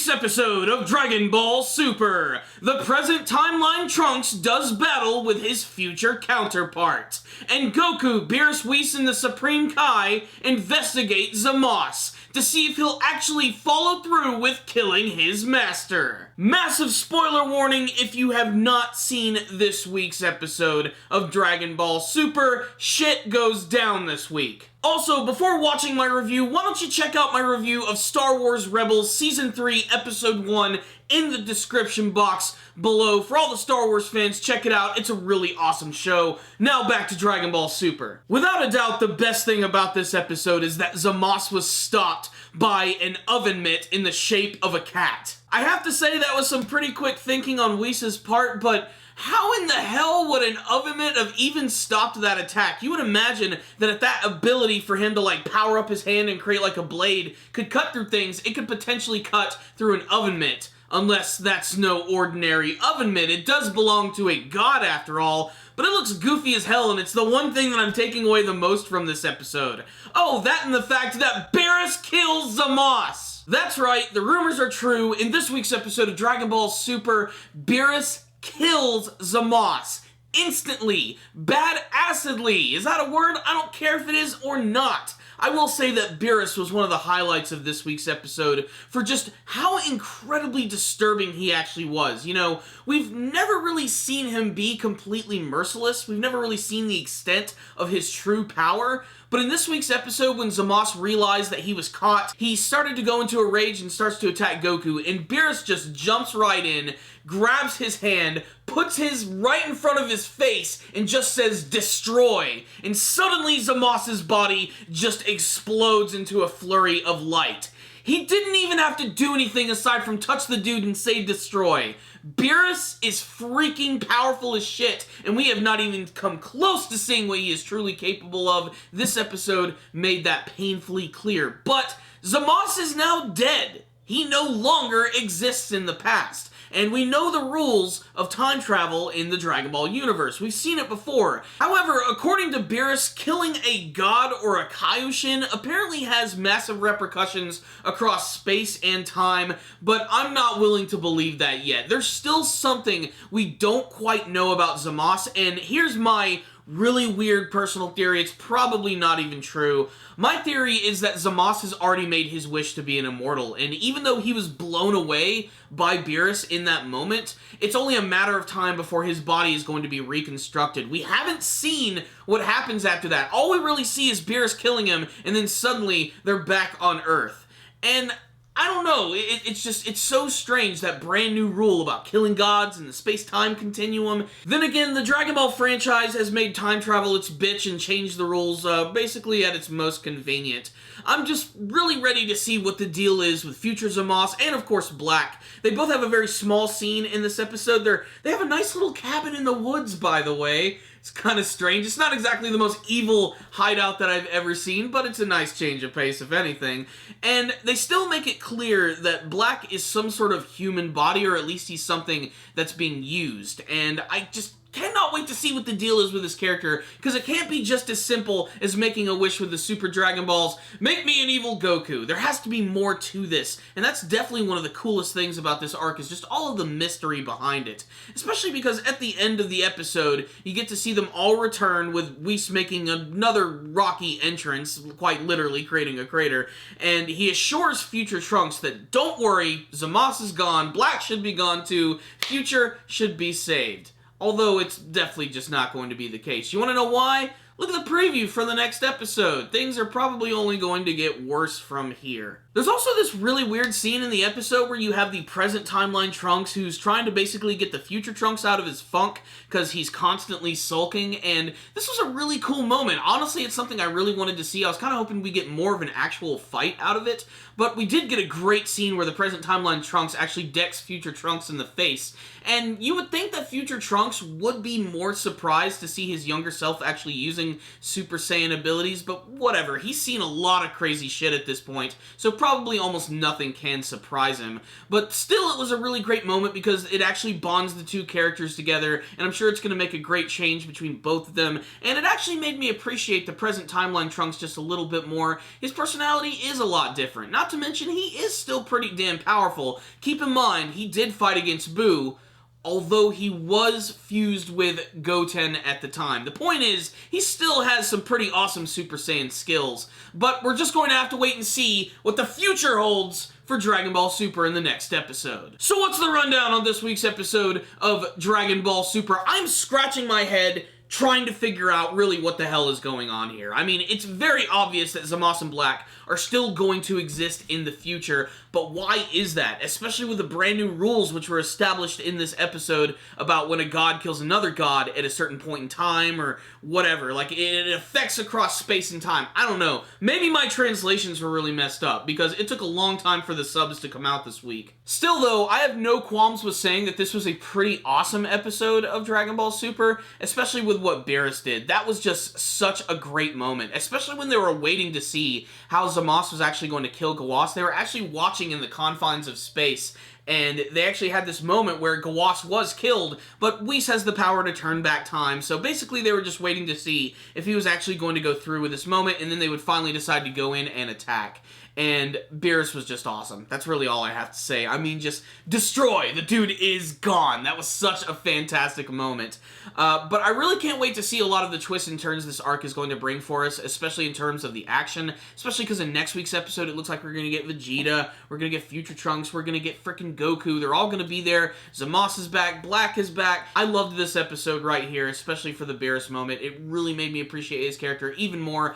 week's episode of Dragon Ball Super, the present timeline Trunks does battle with his future counterpart, and Goku, Beerus, Whis, and the Supreme Kai investigate Zamos to see if he'll actually follow through with killing his master. Massive spoiler warning if you have not seen this week's episode of Dragon Ball Super, shit goes down this week. Also, before watching my review, why don't you check out my review of Star Wars Rebels Season 3, Episode 1 in the description box below. For all the Star Wars fans, check it out. It's a really awesome show. Now back to Dragon Ball Super. Without a doubt, the best thing about this episode is that Zamos was stopped by an oven mitt in the shape of a cat. I have to say that was some pretty quick thinking on Whis' part, but how in the hell would an oven mitt have even stopped that attack? You would imagine that that ability for him to power up his hand and create a blade could cut through things. It could potentially cut through an oven mitt. Unless that's no ordinary oven mitt. It does belong to a god after all, but it looks goofy as hell, and it's the one thing that I'm taking away the most from this episode. Oh, that and the fact that Beerus kills Zamos! That's right, the rumors are true. In this week's episode of Dragon Ball Super, Beerus kills Zamos. Instantly. Bad-assedly. Is that a word? I don't care if it is or not. I will say that Beerus was one of the highlights of this week's episode for just how incredibly disturbing he actually was. You know, we've never really seen him be completely merciless. We've never really seen the extent of his true power. But in this week's episode, when Zamos realized that he was caught, he started to go into a rage and starts to attack Goku, and Beerus just jumps right in, grabs his hand, puts his right in front of his face, and just says, "Destroy!" And suddenly Zamos' body just explodes into a flurry of light. He didn't even have to do anything aside from touch the dude and say destroy. Beerus is freaking powerful as shit, and we have not even come close to seeing what he is truly capable of. This episode made that painfully clear. But Zamos is now dead. He no longer exists in the past. And we know the rules of time travel in the Dragon Ball universe. We've seen it before. However, according to Beerus, killing a god or a Kaioshin apparently has massive repercussions across space and time, but I'm not willing to believe that yet. There's still something we don't quite know about Zamos, and here's my really weird personal theory. It's probably not even true. My theory is that Zamos has already made his wish to be an immortal, and even though he was blown away by Beerus in that moment, it's only a matter of time before his body is going to be reconstructed. We haven't seen what happens after that. All we really see is Beerus killing him, and then suddenly they're back on Earth. And I don't know, it's so strange, that brand new rule about killing gods in the space-time continuum. Then again, the Dragon Ball franchise has made time travel its bitch and changed the rules basically at its most convenient. I'm just really ready to see what the deal is with future Zamos and, of course, Black. They both have a very small scene in this episode. They have a nice little cabin in the woods, by the way. It's kind of strange. It's not exactly the most evil hideout that I've ever seen, but it's a nice change of pace, if anything. And they still make it clear that Black is some sort of human body, or at least he's something that's being used. And I just cannot wait to see what the deal is with this character, because it can't be just as simple as making a wish with the Super Dragon Balls, make me an evil Goku. There has to be more to this, and that's definitely one of the coolest things about this arc, is just all of the mystery behind it. Especially because at the end of the episode, you get to see them all return, with Whis making another rocky entrance, quite literally creating a crater, and he assures future Trunks that, don't worry, Zamos is gone, Black should be gone too, Future should be saved. Although it's definitely just not going to be the case. You want to know why? Look at the preview for the next episode. Things are probably only going to get worse from here. There's also this really weird scene in the episode where you have the present timeline Trunks who's trying to basically get the future Trunks out of his funk because he's constantly sulking, and this was a really cool moment. Honestly, it's something I really wanted to see. I was kind of hoping we get more of an actual fight out of it, but we did get a great scene where the present timeline Trunks actually decks future Trunks in the face, and you would think that future Trunks would be more surprised to see his younger self actually using surprising Super Saiyan abilities, but whatever. He's seen a lot of crazy shit at this point, so probably almost nothing can surprise him. But still, it was a really great moment because it actually bonds the two characters together, and I'm sure it's going to make a great change between both of them, and it actually made me appreciate the present timeline Trunks just a little bit more. His personality is a lot different. Not to mention, he is still pretty damn powerful. Keep in mind, he did fight against Boo, although he was fused with Goten at the time. The point is, he still has some pretty awesome Super Saiyan skills, but we're just going to have to wait and see what the future holds for Dragon Ball Super in the next episode. So what's the rundown on this week's episode of Dragon Ball Super? I'm scratching my head trying to figure out really what the hell is going on here. I mean, it's very obvious that Zamasu and Black are still going to exist in the future, but why is that? Especially with the brand new rules which were established in this episode about when a god kills another god at a certain point in time or whatever. Like, it affects across space and time. I don't know. Maybe my translations were really messed up because it took a long time for the subs to come out this week. Still though, I have no qualms with saying that this was a pretty awesome episode of Dragon Ball Super, especially with what Beerus did. That was just such a great moment, especially when they were waiting to see how Zamasu was actually going to kill Gawas. They were actually watching in the confines of space, and they actually had this moment where Gawas was killed, but Whis has the power to turn back time, so basically they were just waiting to see if he was actually going to go through with this moment, and then they would finally decide to go in and attack. And Beerus was just awesome. That's really all I have to say. I mean, just destroy! The dude is gone. That was such a fantastic moment. But I really can't wait to see a lot of the twists and turns this arc is going to bring for us, especially in terms of the action, especially because in next week's episode, it looks like we're going to get Vegeta, we're going to get Future Trunks, we're going to get frickin' Goku. They're all going to be there. Zamasu is back, Black is back. I loved this episode right here, especially for the Beerus moment. It really made me appreciate his character even more.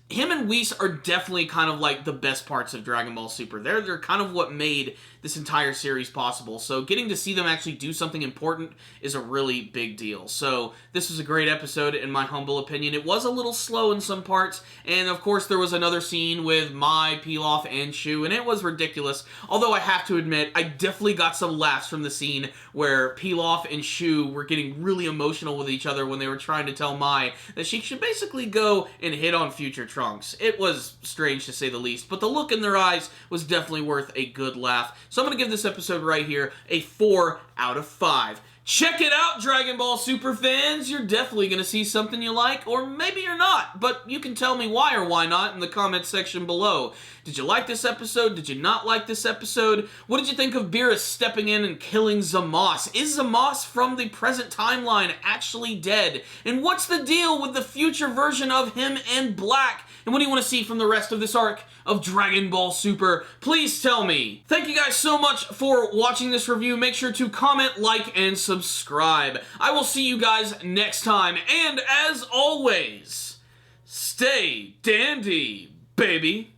Him and Whis are definitely kind of like the best parts of Dragon Ball Super. They're kind of what made this entire series possible. So getting to see them actually do something important is a really big deal. So this was a great episode in my humble opinion. It was a little slow in some parts, and of course there was another scene with Mai, Pilaf, and Shu, and it was ridiculous. Although I have to admit, I definitely got some laughs from the scene where Pilaf and Shu were getting really emotional with each other when they were trying to tell Mai that she should basically go and hit on Future Trunks. It was strange to say the least, but the look in their eyes was definitely worth a good laugh. So I'm going to give this episode right here a 4 out of 5. Check it out, Dragon Ball Super fans! You're definitely going to see something you like, or maybe you're not, but you can tell me why or why not in the comment section below. Did you like this episode? Did you not like this episode? What did you think of Beerus stepping in and killing Zamasu? Is Zamasu from the present timeline actually dead? And what's the deal with the future version of him and Black? And what do you want to see from the rest of this arc of Dragon Ball Super? Please tell me. Thank you guys so much for watching this review. Make sure to comment, like, and subscribe. I will see you guys next time. And as always, stay dandy, baby.